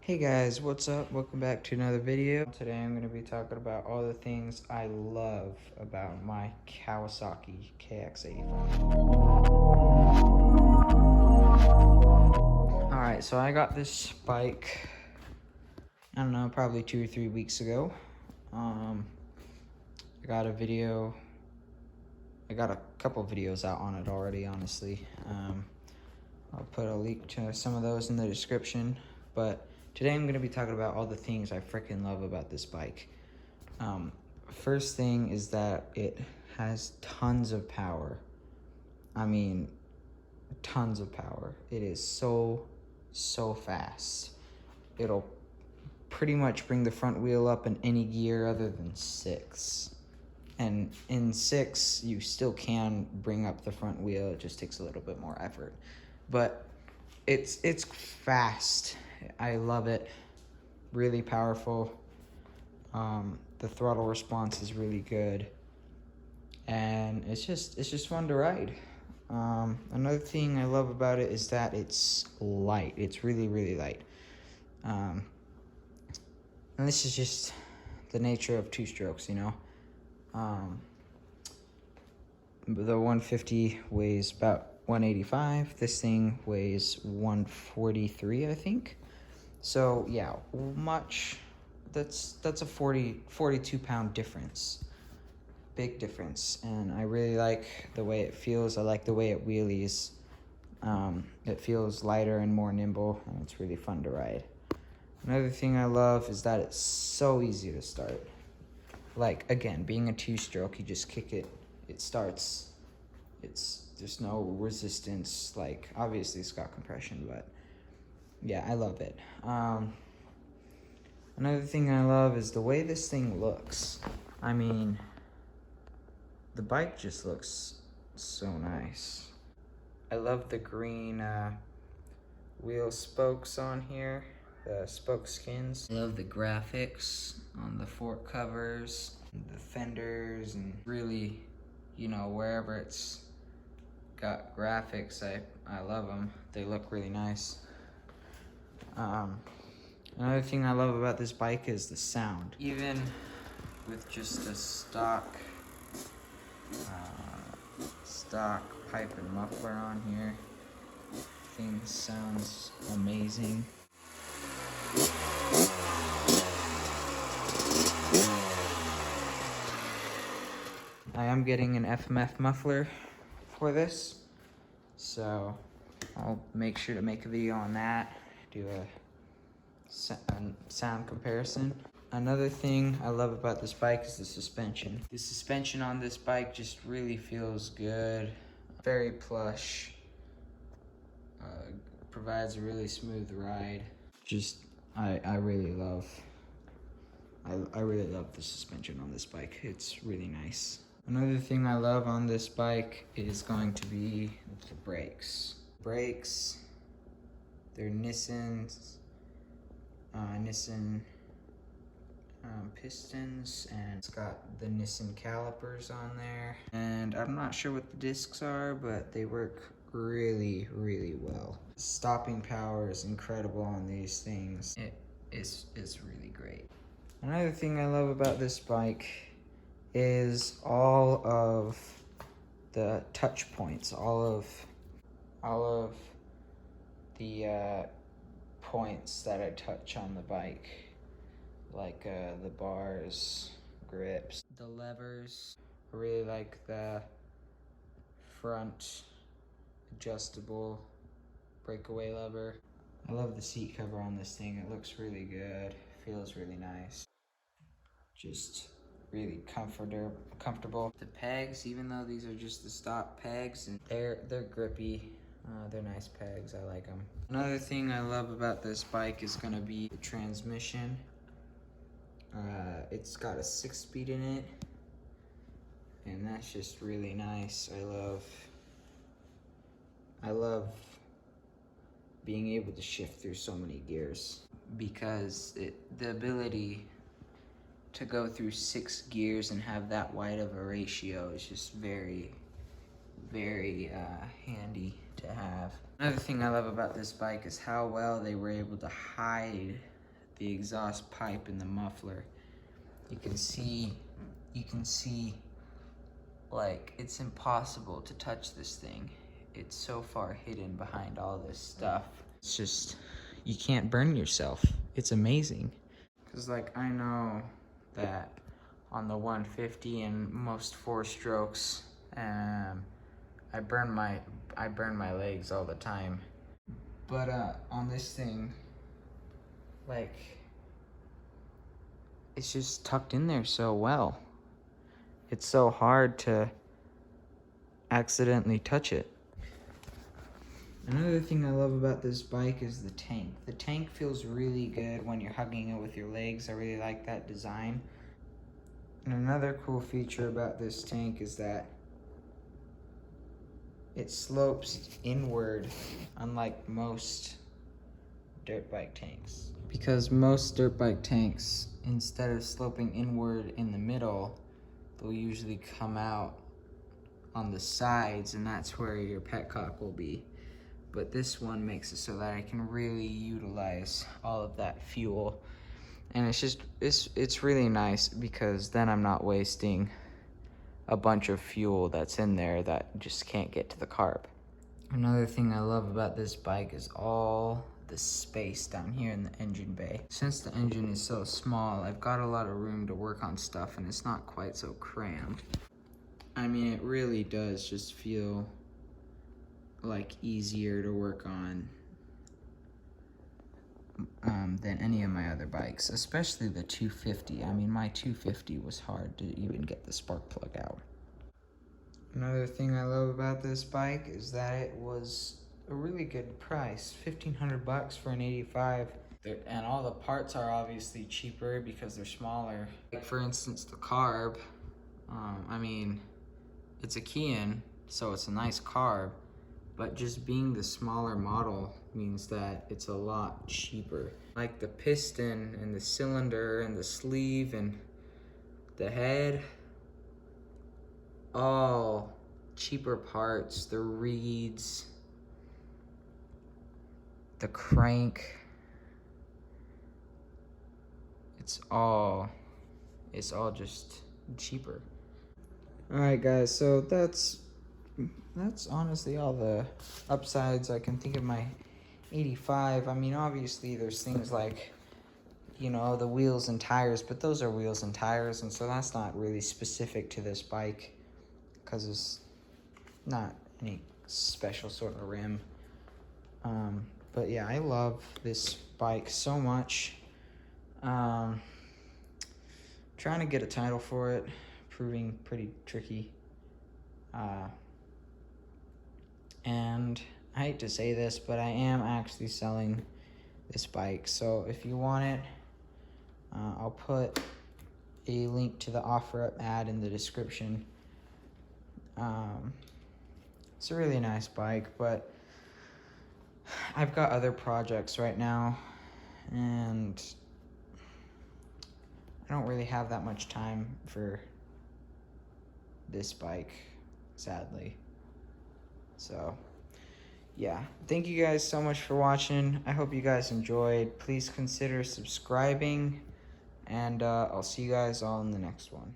Hey guys, what's up? Welcome back to another video. Today I'm going to be talking about all the things I love about my Kawasaki KX85. Alright, so I got this bike, I don't know, probably 2 or 3 weeks ago. I got a couple videos out on it already, honestly. I'll put a link to some of those in the description, but today I'm going to be talking about all the things I freaking love about this bike. First thing is that it has tons of power. I mean, tons of power. It is so fast. It'll pretty much bring the front wheel up in any gear other than 6. And in 6, you still can bring up the front wheel. It just takes a little bit more effort. But it's fast. I love it. Really powerful. The throttle response is really good, and it's just fun to ride. Another thing I love about it is that it's light. It's really light. And this is just the nature of two-strokes, you know. The 150 weighs about 185. This thing weighs 143, I think. So yeah, that's a 42 pound difference. Big difference. And I really like the way it feels. I like the way it wheelies. It feels lighter and more nimble, and it's really fun to ride. Another thing I love is that it's so easy to start. Like, again, being a two-stroke, you just kick it, it starts. There's no resistance. Like, obviously it's got compression, but yeah, I love it. Another thing I love is the way this thing looks. I mean, the bike just looks so nice. I love the green wheel spokes on here, the spoke skins. I love the graphics on the fork covers, the fenders, and really, you know, wherever it's got graphics, I love them. They look really nice. Another thing I love about this bike is the sound. Even with just a stock pipe and muffler on here, thing sounds amazing. I am getting an FMF muffler for this, so I'll make sure to make a video on that, do a sound comparison. Another thing I love about this bike is the suspension. The suspension on this bike just really feels good. Very plush. Provides a really smooth ride. I really love the suspension on this bike. It's really nice. Another thing I love on this bike is going to be the brakes. Brakes, they're Nissan pistons, and it's got the Nissan calipers on there. And I'm not sure what the discs are, but they work really well. Stopping power is incredible on these things. It's really great. Another thing I love about this bike is all of the touch points, all of the points that I touch on the bike, like the bars, grips, the levers. I really like the front adjustable breakaway lever. I love the seat cover on this thing. It looks really good, feels really nice. Just really comfortable. The pegs, even though these are just the stock pegs, and they're grippy. They're nice pegs. I like them. Another thing I love about this bike is gonna be the transmission. It's got a 6-speed in it, and that's just really nice. I love being able to shift through so many gears, because the ability to go through 6 gears and have that wide of a ratio is just very handy to have. Another thing I love about this bike is how well they were able to hide the exhaust pipe and the muffler. You can see, like, it's impossible to touch this thing. It's so far hidden behind all this stuff. It's just, you can't burn yourself. It's amazing. Cause like, I know that on the 150 and most 4-strokes, I burn my legs all the time. But on this thing, like, it's just tucked in there so well. It's so hard to accidentally touch it. Another thing I love about this bike is the tank. The tank feels really good when you're hugging it with your legs. I really like that design. And another cool feature about this tank is that it slopes inward, unlike most dirt bike tanks. Because most dirt bike tanks, instead of sloping inward in the middle, they'll usually come out on the sides, and that's where your petcock will be. But this one makes it so that I can really utilize all of that fuel. And it's really nice because then I'm not wasting a bunch of fuel that's in there that just can't get to the carb. Another thing I love about this bike is all the space down here in the engine bay. Since the engine is so small, I've got a lot of room to work on stuff, and it's not quite so crammed. I mean, it really does just feel like easier to work on than any of my other bikes, especially the 250. I mean, my 250 was hard to even get the spark plug out. Another thing I love about this bike is that it was a really good price, $1,500 for an 85. And all the parts are obviously cheaper because they're smaller. Like, for instance, the carb, I mean, it's a Kian, so it's a nice carb, but just being the smaller model means that it's a lot cheaper. Like the piston and the cylinder and the sleeve and the head, all cheaper parts. The reeds, the crank, it's all just cheaper. All right, guys, so that's honestly all the upsides I can think of my 85. I mean, obviously there's things like, you know, the wheels and tires, but those are wheels and tires, and so that's not really specific to this bike because it's not any special sort of rim. But yeah, I love this bike so much. Trying to get a title for it, proving pretty tricky. And I hate to say this, but I am actually selling this bike. So if you want it, I'll put a link to the OfferUp ad in the description. It's a really nice bike, but I've got other projects right now, and I don't really have that much time for this bike, sadly. So yeah, thank you guys so much for watching. I hope you guys enjoyed. Please consider subscribing, and I'll see you guys all in the next one.